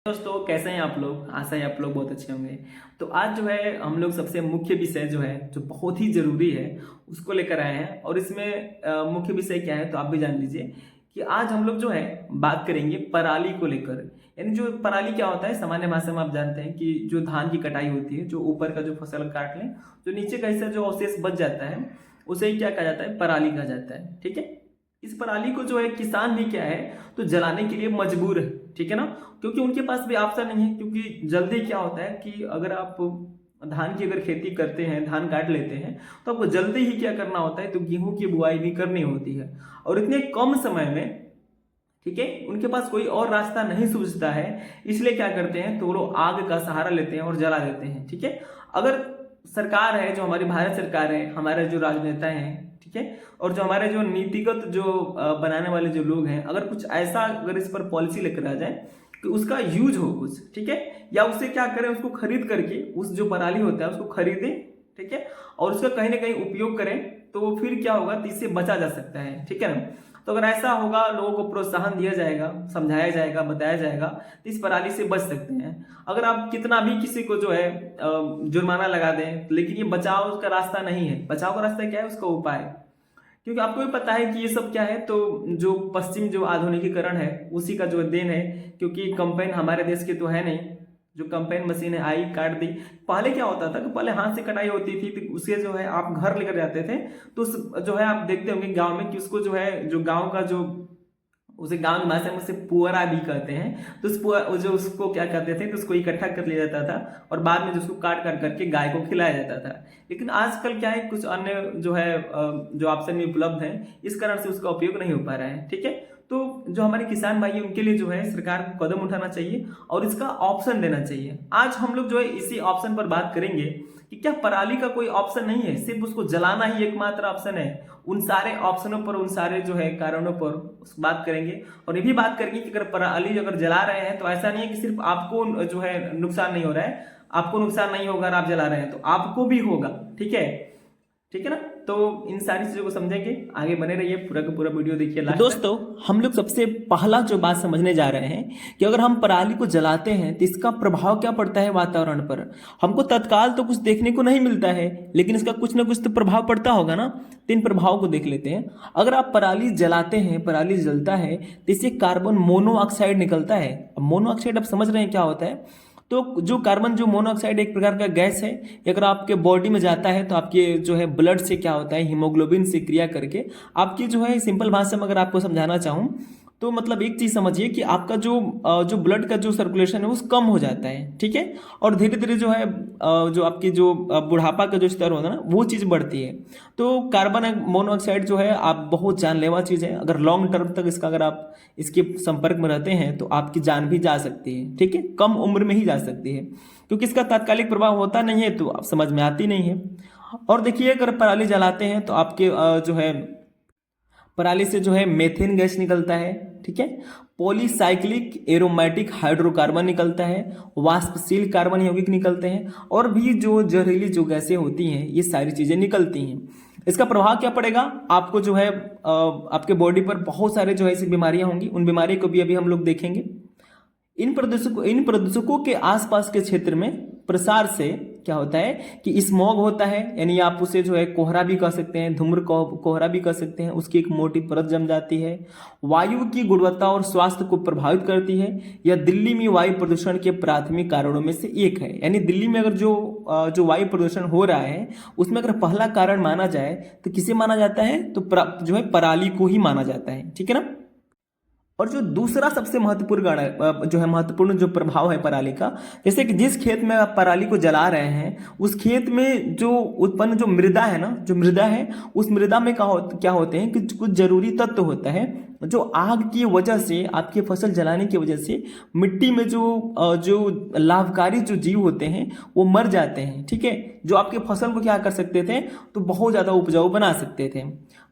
दोस्तों, कैसे हैं आप लोग। आशा है आप लोग बहुत अच्छे होंगे। तो आज जो है हम लोग सबसे मुख्य विषय जो है जो बहुत ही जरूरी है उसको लेकर आए हैं। और इसमें मुख्य विषय क्या है तो आप भी जान लीजिए कि आज हम लोग जो है बात करेंगे पराली को लेकर। यानी जो पराली क्या होता है, सामान्य भाषा में आप जानते हैं कि जो धान की कटाई होती है, जो ऊपर का जो फसल काट लें, जो नीचे का हिस्सा जो अवशेष बच जाता है उसे ही क्या कहा जाता है, पराली कहा जाता है। ठीक है। इस पराली को जो है किसान भी क्या है तो जलाने के लिए मजबूर है। ठीक है ना, क्योंकि उनके पास भी ऑप्शन नहीं है। क्योंकि जल्दी क्या होता है कि अगर आप धान की अगर खेती करते हैं, धान काट लेते हैं, तो आपको जल्दी ही क्या करना होता है, तो गेहूं की बुआई भी करनी होती है। और इतने कम समय में, ठीक है, उनके पास कोई और रास्ता नहीं सूझता है, इसलिए क्या करते हैं तो वो लोग आग का सहारा लेते हैं और जला देते हैं। ठीक है। अगर सरकार है, जो हमारी भारत सरकार है, हमारे जो राजनेता हैं, ठीक है, और जो हमारे जो नीतिगत जो बनाने वाले जो लोग हैं, अगर कुछ ऐसा अगर इस पर पॉलिसी लेकर आ जाए कि उसका यूज हो कुछ, ठीक है, या उससे क्या करें, उसको खरीद करके उस जो पराली होता है उसको खरीदें, ठीक है, और उसका कहीं ना कहीं उपयोग करें, तो फिर क्या होगा तो इससे बचा जा सकता है। ठीक है ना। तो अगर ऐसा होगा, लोगों को प्रोत्साहन दिया जाएगा, समझाया जाएगा, बताया जाएगा, तो इस पराली से बच सकते हैं। अगर आप कितना भी किसी को जो है जुर्माना लगा दें, लेकिन ये बचाव का रास्ता नहीं है। बचाव का रास्ता क्या है, उसका उपाय। क्योंकि आपको भी पता है कि ये सब क्या है, तो जो पश्चिम जो आधुनिकीकरण है उसी का जो देन है। क्योंकि कंपेन हमारे देश की तो है नहीं, जो कंपेन मशीन आई काट दी। पहले क्या होता था कि पहले हाथ से कटाई होती थी, तो उसे जो है आप घर लेकर जाते थे, तो जो है आप देखते होंगे गांव में कि उसको जो है, जो गांव का जो, उसे गांव की भाषा में उसे पुअरा भी कहते हैं। तो जो उसको क्या कहते थे, तो उसको इकट्ठा कर लिया जाता था और बाद में जो उसको काट काट करके गाय को खिलाया जाता था। लेकिन आजकल क्या है, कुछ अन्य जो है जो ऑप्शन में उपलब्ध है, इस कारण से उसका उपयोग नहीं हो पा रहा है। ठीक है। तो जो हमारे किसान भाई हैं उनके लिए जो है सरकार को कदम उठाना चाहिए और इसका ऑप्शन देना चाहिए। आज हम लोग जो है इसी ऑप्शन पर बात करेंगे कि क्या पराली का कोई ऑप्शन नहीं है, सिर्फ उसको जलाना ही एकमात्र ऑप्शन है। उन सारे ऑप्शनों पर, उन सारे जो है कारणों पर उस बात करेंगे। और ये भी बात करेंगे कि अगर पराली अगर जला रहे हैं तो ऐसा नहीं है कि सिर्फ आपको जो है नुकसान नहीं हो रहा है, आपको नुकसान नहीं होगा अगर आप जला रहे हैं, तो आपको भी होगा। ठीक है। ठीक है ना। तो इन सारी चीजों को समझेंगे, आगे बने रहिए, पूरा का पूरा वीडियो देखिए लास्ट दोस्तों। हम लोग सबसे पहला जो बात समझने जा रहे हैं कि अगर हम पराली को जलाते हैं तो इसका प्रभाव क्या पड़ता है वातावरण पर। हमको तत्काल तो कुछ देखने को नहीं मिलता है, लेकिन इसका कुछ ना कुछ तो प्रभाव पड़ता होगा ना। तो इन प्रभाव को देख लेते हैं। अगर आप पराली जलाते हैं, पराली जलता है, तो इससे कार्बन मोनोऑक्साइड निकलता है। अब मोनोऑक्साइड आप समझ रहे हैं क्या होता है। तो जो कार्बन जो मोनोऑक्साइड एक प्रकार का गैस है, अगर आपके बॉडी में जाता है तो आपके जो है ब्लड से क्या होता है, हीमोग्लोबिन से क्रिया करके आपकी जो है, सिंपल भाषा में अगर आपको समझाना चाहूँ तो मतलब एक चीज समझिए कि आपका जो ब्लड का जो सर्कुलेशन है वो कम हो जाता है। ठीक है। और धीरे धीरे जो है जो आपकी जो बुढ़ापा का जो स्तर होता है ना, वो चीज बढ़ती है। तो कार्बन मोनोऑक्साइड जो है आप बहुत जानलेवा चीज है। अगर लॉन्ग टर्म तक इसका अगर आप इसके संपर्क में रहते हैं तो आपकी जान भी जा सकती है। ठीक है। कम उम्र में ही जा सकती है, क्योंकि इसका तात्कालिक प्रभाव होता नहीं है, तो आप समझ में आती नहीं है। और देखिए, अगर पराली जलाते हैं तो आपके जो है पराली से जो है मेथेन गैस निकलता है। ठीक है। पॉलीसाइक्लिक एरोमेटिक हाइड्रोकार्बन निकलता है, वाष्पशील कार्बन यौगिक निकलते हैं, और भी जो जहरीली जो गैसें होती हैं, ये सारी चीजें निकलती हैं। इसका प्रभाव क्या पड़ेगा आपको, जो है आपके बॉडी पर बहुत सारे जो है ऐसी बीमारियां होंगी। उन बीमारी को भी अभी हम लोग देखेंगे। इन प्रदूषकों के आसपास के क्षेत्र में प्रसार से क्या होता है कि स्मॉग होता है, यानी आप उसे जो है कोहरा भी कह सकते हैं, धूम्र कोहरा भी कह सकते हैं। उसकी एक मोटी परत जम जाती है, वायु की गुणवत्ता और स्वास्थ्य को प्रभावित करती है। यह दिल्ली में वायु प्रदूषण के प्राथमिक कारणों में से एक है। यानी दिल्ली में अगर जो वायु प्रदूषण हो रहा है, उसमें अगर पहला कारण माना जाए तो किसे माना जाता है, तो जो है पराली को ही माना जाता है। ठीक है ना। और जो दूसरा सबसे महत्वपूर्ण जो प्रभाव है पराली का, जैसे कि जिस खेत में आप पराली को जला रहे हैं, उस खेत में जो उत्पन्न जो मृदा है ना, जो मृदा है, उस मृदा में क्या होते हैं कि कुछ जरूरी तत्व होता है, जो आग की वजह से, आपकी फसल जलाने की वजह से मिट्टी में जो लाभकारी जो जीव होते हैं वो मर जाते हैं। ठीक है। जो आपके फसल को क्या कर सकते थे, तो बहुत ज्यादा उपजाऊ बना सकते थे।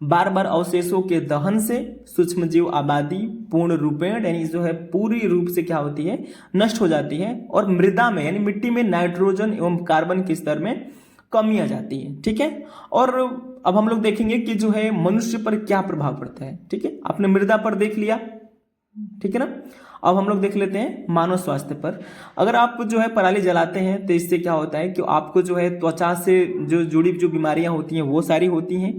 बार बार अवशेषों के दहन से सूक्ष्म जीव आबादी पूर्ण रूपेण, यानी जो है पूरी रूप से क्या होती है, नष्ट हो जाती है। और मृदा में, यानी मिट्टी में नाइट्रोजन एवं कार्बन के स्तर में कमी आ जाती है। ठीक है। और अब हम लोग देखेंगे कि जो है मनुष्य पर क्या प्रभाव पड़ता है। ठीक है। आपने मृदा पर देख लिया, ठीक है ना। अब हम लोग देख लेते हैं मानव स्वास्थ्य पर। अगर आप जो है पराली जलाते हैं तो इससे क्या होता है कि आपको जो है त्वचा से जो जुड़ी जो बीमारियां होती हैं वो सारी होती हैं,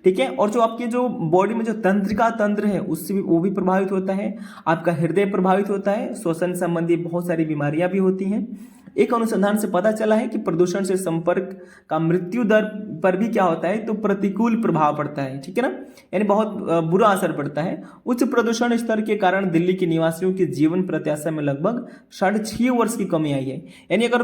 ठीक है। और जो आपके जो बॉडी में जो तंत्रिका तंत्र है उससे भी वो भी प्रभावित होता है, आपका हृदय प्रभावित होता है, श्वसन संबंधी बहुत सारी बीमारियां भी होती हैं। एक अनुसंधान से पता चला है कि प्रदूषण से संपर्क का मृत्यु दर पर भी क्या होता है तो प्रतिकूल प्रभाव पड़ता है, ठीक है ना, यानी बहुत बुरा असर पड़ता है। उच्च प्रदूषण स्तर के कारण दिल्ली के निवासियों की जीवन प्रत्याशा में लगभग 6.5 वर्ष की कमी आई है। यानी अगर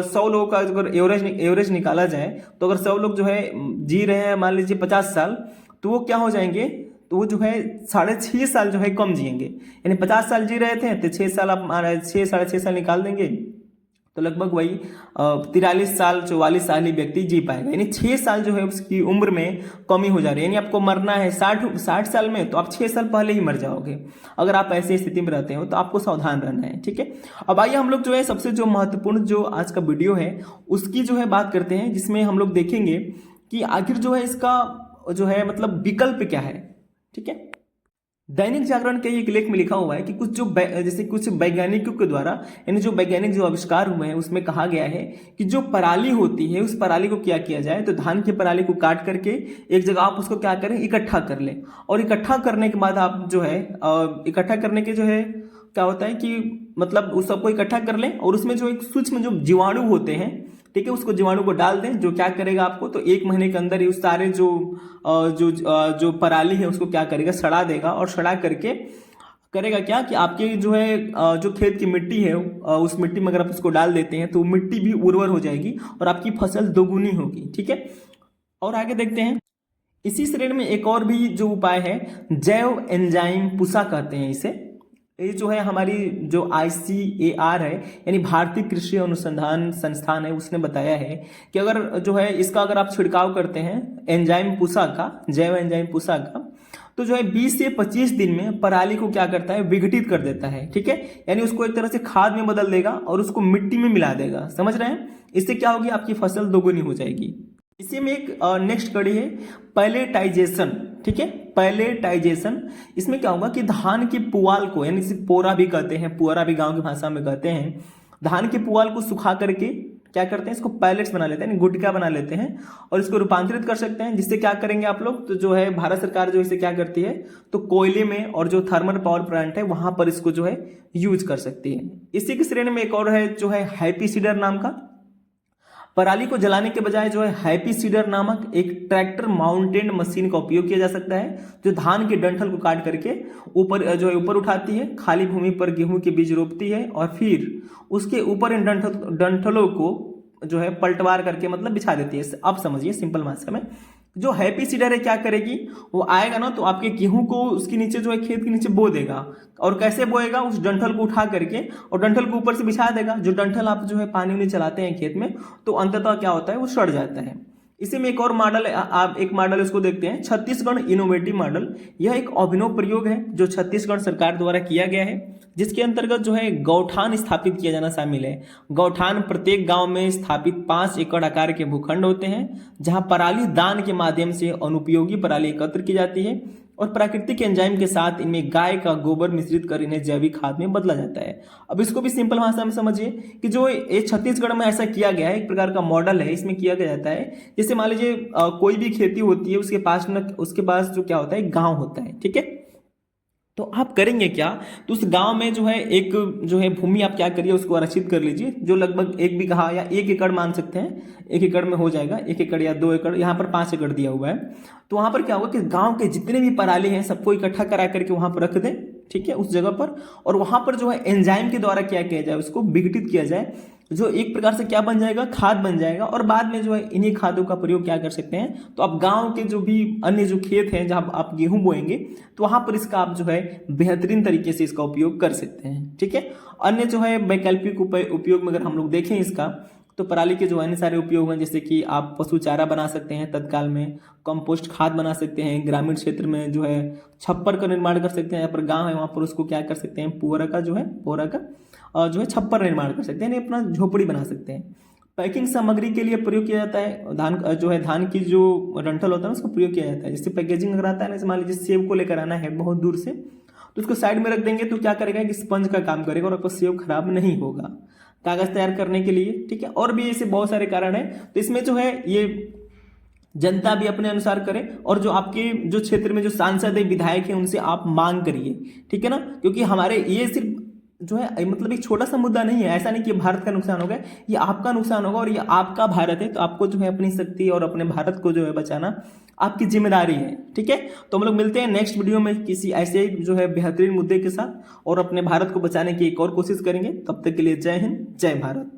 100 लोगों का अगर एवरेज निकाला जाए तो अगर 100 लोग जो है जी रहे हैं मान लीजिए 50 साल, तो वो क्या हो जाएंगे, तो वो जो है 6.5 साल जो है कम जिएंगे। यानी 50 साल जी रहे थे तो 6 साल आप 6.5 साल निकाल देंगे तो लगभग वही 43 साल 44 साल ही व्यक्ति जी पाएगा। यानी 6 साल जो है उसकी उम्र में कमी हो जा रही है। यानी आपको मरना है 60 साल में तो आप 6 साल पहले ही मर जाओगे। अगर आप ऐसी स्थिति में रहते हो तो आपको सावधान रहना है, ठीक है। अब आइए हम लोग जो है सबसे जो महत्वपूर्ण जो आज का वीडियो है उसकी जो है बात करते हैं, जिसमें हम लोग देखेंगे कि आखिर जो है इसका जो है मतलब विकल्प क्या है, ठीक है। दैनिक जागरण के एक लेख में लिखा हुआ है कि कुछ जो जैसे कुछ वैज्ञानिकों के द्वारा, यानी जो वैज्ञानिक जो आविष्कार हुए हैं उसमें कहा गया है कि जो पराली होती है उस पराली को क्या किया जाए, तो धान की पराली को काट करके एक जगह आप उसको क्या करें, इकट्ठा कर लें। और इकट्ठा करने के बाद आप जो है इकट्ठा करने के जो है क्या होता है कि मतलब उस सबको इकट्ठा कर लें और उसमें जो एक सूक्ष्म जो जीवाणु होते हैं, ठीक है, उसको जीवाणु को डाल दें। जो क्या करेगा आपको तो 1 महीने के अंदर ही उस सारे जो पराली है उसको क्या करेगा, सड़ा देगा। और सड़ा करके करेगा क्या कि आपके जो है जो खेत की मिट्टी है उस मिट्टी में अगर आप उसको डाल देते हैं तो मिट्टी भी उर्वर हो जाएगी और आपकी फसल दोगुनी होगी, ठीक है। और आगे देखते हैं इसी श्रेणी में एक और भी जो उपाय है, जैव एंजाइम पुसा कहते हैं इसे। ये जो है हमारी जो ICAR है यानी भारतीय कृषि अनुसंधान संस्थान है, उसने बताया है कि अगर जो है इसका अगर आप छिड़काव करते हैं एंजाइम पुसा का, जैव एंजाइम पुसा का, तो जो है 20 से 25 दिन में पराली को क्या करता है, विघटित कर देता है, ठीक है। यानी उसको एक तरह से खाद में बदल देगा और उसको मिट्टी में मिला देगा, समझ रहे हैं। इससे क्या होगी, आपकी फसल दोगुनी हो जाएगी। इसी में एक नेक्स्ट कड़ी है पैलेटाइजेशन, ठीक है, पैलेटाइजेशन। इसमें क्या होगा कि धान की पुआल को, यानी इसे पोरा भी कहते हैं, पुअरा भी गांव की भाषा में कहते हैं, धान की पुआल को सुखा करके क्या करते हैं, इसको पैलेट्स बना लेते हैं, गुटखा बना लेते हैं और इसको रूपांतरित कर सकते हैं। जिससे क्या करेंगे आप लोग, तो जो है भारत सरकार जो इसे क्या करती है तो कोयले में और जो थर्मल पावर प्लांट है वहां पर इसको जो है यूज कर सकती है। इसी की श्रेणी में एक और है जो है हैप्पी सीडर नाम का। पराली को जलाने के बजाय जो है हैप्पी सीडर नामक एक ट्रैक्टर माउंटेड मशीन का उपयोग किया जा सकता है, जो धान के डंठल को काट करके ऊपर जो है ऊपर उठाती है, खाली भूमि पर गेहूं के बीज रोपती है और फिर उसके ऊपर इन डंठलों को जो है पलटवार करके मतलब बिछा देती है। अब समझिए सिंपल भाषा में, जो हैप्पी सीडर है क्या करेगी, वो आएगा ना तो आपके गेहूं को उसके नीचे जो है खेत के नीचे बो देगा। और कैसे बोएगा, उस डंठल को उठा करके और डंठल को ऊपर से बिछा देगा। जो डंठल आप जो है पानी में चलाते हैं खेत में तो अंततः क्या होता है, वो सड़ जाता है। इसी में एक और मॉडल है, आप एक मॉडल इसको देखते हैं, छत्तीसगढ़ इनोवेटिव मॉडल। यह एक अभिनव प्रयोग है जो छत्तीसगढ़ सरकार द्वारा किया गया है, जिसके अंतर्गत जो है गौठान स्थापित किया जाना शामिल है। गौठान प्रत्येक गांव में स्थापित 5 एकड़ आकार के भूखंड होते हैं, जहां पराली दान के माध्यम से अनुपयोगी पराली एकत्र की जाती है और प्राकृतिक एंजाइम के साथ इनमें गाय का गोबर मिश्रित कर इन्हें जैविक खाद में बदला जाता है। अब इसको भी सिंपल भाषा में समझिए कि जो ये छत्तीसगढ़ में ऐसा किया गया है, एक प्रकार का मॉडल है। इसमें किया जाता है जैसे मान लीजिए कोई भी खेती होती है उसके पास जो क्या होता है, गाँव होता है, ठीक है। तो आप करेंगे क्या, तो उस गांव में जो है एक जो है भूमि आप क्या करिए उसको आरक्षित कर लीजिए, जो लगभग 1 बीघा या 1 एकड़ मान सकते हैं, 1 एकड़ में हो जाएगा, 1 एकड़ या 2 एकड़, यहाँ पर 5 एकड़ दिया हुआ है। तो वहां पर क्या होगा कि गांव के जितने भी पराली हैं सबको इकट्ठा करा करके वहां पर रख दें, ठीक है, उस जगह पर। और वहां पर जो है एंजाइम के द्वारा क्या किया जाए, उसको विघटित किया जाए, जो एक प्रकार से क्या बन जाएगा, खाद बन जाएगा। और बाद में जो है इन्हीं खादों का प्रयोग क्या कर सकते हैं, तो आप गांव के जो भी अन्य जो खेत हैं जहां आप गेहूं बोएंगे तो वहां पर इसका आप जो है बेहतरीन तरीके से इसका उपयोग कर सकते हैं, ठीक है। अन्य जो है वैकल्पिक उपयोग में अगर हम लोग देखें इसका, तो पराली के जो अन्य सारे उपयोग हैं, जैसे कि आप पशु चारा बना सकते हैं तत्काल में, कंपोस्ट खाद बना सकते हैं, ग्रामीण क्षेत्र में जो है छप्पर का निर्माण कर सकते हैं, यहाँ पर गांव है वहाँ पर उसको क्या कर सकते हैं, पोरा का जो है छप्पर निर्माण कर सकते हैं, यानी अपना झोपड़ी बना सकते हैं। पैकिंग सामग्री के लिए प्रयोग किया जाता है, धान की जो डंठल होता है उसको प्रयोग किया जाता है। जैसे पैकेजिंग अगर आता है ना, मान लीजिए सेब को लेकर आना है बहुत दूर से, तो उसको साइड में रख देंगे तो क्या करेगा कि स्पंज का काम करेगा और आपका सेव खराब नहीं होगा कागज तैयार करने के लिए। ठीक है, और भी ऐसे बहुत सारे कारण है। तो इसमें जो है ये जनता भी अपने अनुसार करे, और जो आपके जो क्षेत्र में जो सांसद है विधायक है उनसे आप मांग करिए। ठीक है ना, क्योंकि हमारे ये सिर्फ जो है मतलब एक छोटा सा मुद्दा नहीं है, ऐसा नहीं कि भारत का नुकसान होगा, ये आपका नुकसान होगा और ये आपका भारत है। तो आपको जो है अपनी शक्ति और अपने भारत को जो है बचाना आपकी जिम्मेदारी है। ठीक है, तो हम लोग मिलते हैं नेक्स्ट वीडियो में किसी ऐसे जो है बेहतरीन मुद्दे के साथ, और अपने भारत को बचाने की एक और कोशिश करेंगे। तब तक के लिए जय हिंद, जय भारत।